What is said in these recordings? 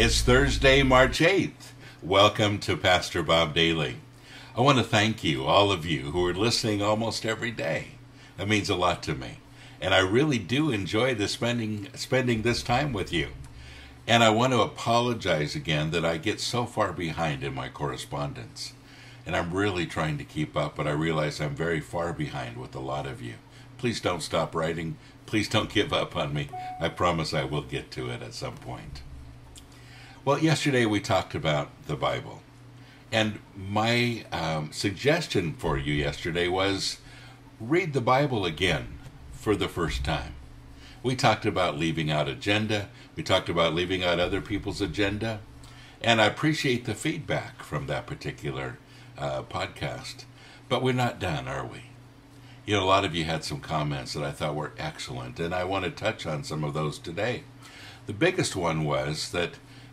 It's Thursday, March 8th. Welcome to Pastor Bob Daly. I want to thank you, all of you who are listening almost every day. That means a lot to me. And I really do enjoy spending this time with you. And I want to apologize again that I get so far behind in my correspondence. And I'm really trying to keep up, but I realize I'm very far behind with a lot of you. Please don't stop writing. Please don't give up on me. I promise I will get to it at some point. Well, yesterday we talked about the Bible. And my suggestion for you yesterday was read the Bible again for the first time. We talked about leaving out agenda. We talked about leaving out other people's agenda. And I appreciate the feedback from that particular podcast. But we're not done, are we? You know, a lot of you had some comments that I thought were excellent, and I want to touch on some of those today. The biggest one was that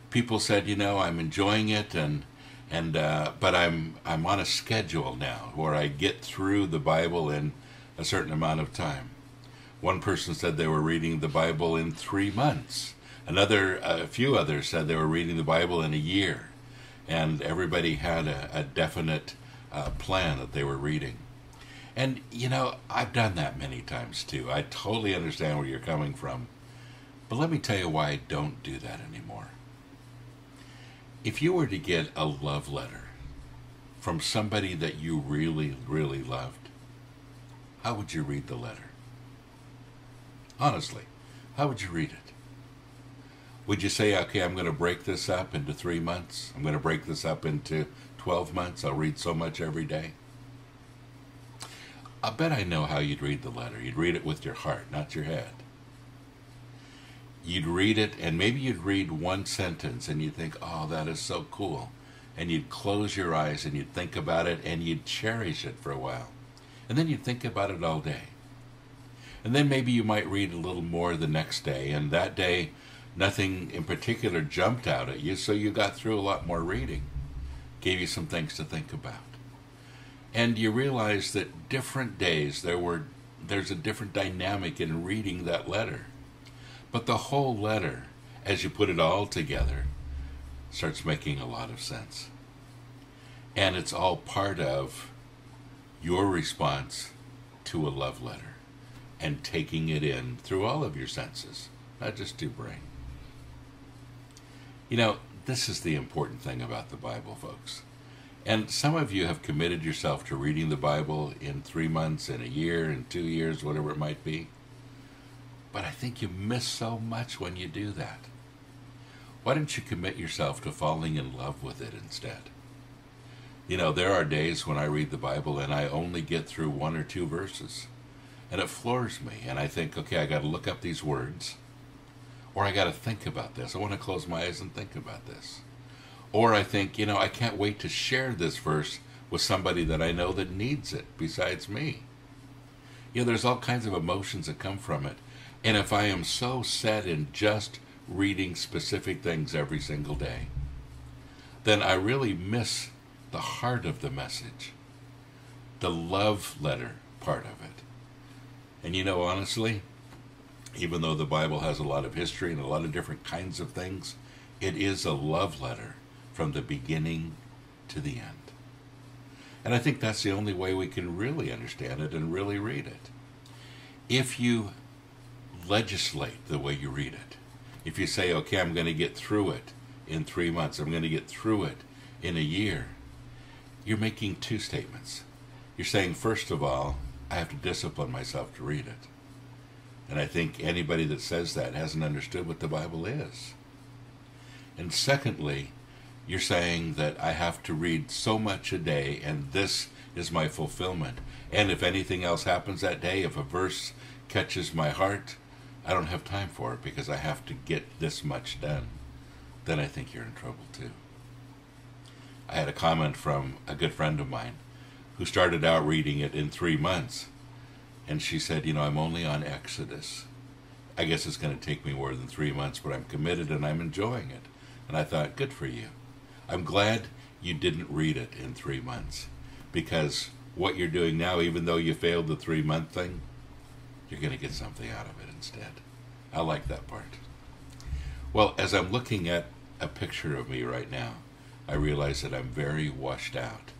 people said, you know, I'm enjoying it, but I'm on a schedule now where I get through the Bible in a certain amount of time. One person said they were reading the Bible in 3 months. A few others said they were reading the Bible in a year, and everybody had a definite plan that they were reading. And, you know, I've done that many times too. I totally understand where you're coming from. But let me tell you why I don't do that anymore. If you were to get a love letter from somebody that you really, really loved, how would you read the letter? Honestly, how would you read it? Would you say, okay, I'm going to break this up into 3 months. I'm going to break this up into 12 months. I'll read so much every day. I bet I know how you'd read the letter. You'd read it with your heart, not your head. You'd read it, and maybe you'd read one sentence, and you'd think, oh, that is so cool. And you'd close your eyes, and you'd think about it, and you'd cherish it for a while. And then you'd think about it all day. And then maybe you might read a little more the next day, and that day, nothing in particular jumped out at you, so you got through a lot more reading. Gave you some things to think about. And you realize that different days, there's a different dynamic in reading that letter. But the whole letter, as you put it all together, starts making a lot of sense. And it's all part of your response to a love letter and taking it in through all of your senses, not just your brain. You know, this is the important thing about the Bible, folks. And some of you have committed yourself to reading the Bible in 3 months, in a year, in 2 years, whatever it might be. But I think you miss so much when you do that. Why don't you commit yourself to falling in love with it instead? You know, there are days when I read the Bible and I only get through 1 or 2 verses. And it floors me. And I think, okay, I got to look up these words. Or I got to think about this. I want to close my eyes and think about this. Or I think, you know, I can't wait to share this verse with somebody that I know that needs it besides me. You know, there's all kinds of emotions that come from it. And if I am so set in just reading specific things every single day, then I really miss the heart of the message, the love letter part of it. And you know, honestly, even though the Bible has a lot of history and a lot of different kinds of things, it is a love letter from the beginning to the end. And I think that's the only way we can really understand it and really read it. If you legislate the way you read it, if you say, okay, I'm going to get through it in 3 months, I'm going to get through it in a year, you're making 2 statements. You're saying, first of all, I have to discipline myself to read it. And I think anybody that says that hasn't understood what the Bible is. And secondly, you're saying that I have to read so much a day, and this is my fulfillment. And if anything else happens that day, if a verse catches my heart, I don't have time for it because I have to get this much done. Then I think you're in trouble too. I had a comment from a good friend of mine who started out reading it in 3 months. And she said, you know, I'm only on Exodus. I guess it's going to take me more than 3 months, but I'm committed and I'm enjoying it. And I thought, good for you. I'm glad you didn't read it in 3 months, because what you're doing now, even though you failed the 3-month thing, you're going to get something out of it instead. I like that part. Well, as I'm looking at a picture of me right now. I realize that I'm very washed out.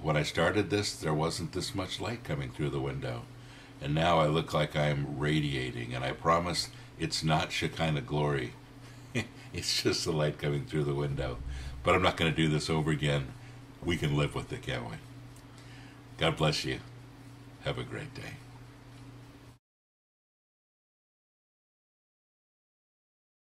When I started this, there wasn't this much light coming through the window. And now I look like I'm radiating, and I promise it's not Shekinah glory. It's just the light coming through the window. But I'm not going to do this over again. We can live with it, can't we? God bless you. Have a great day.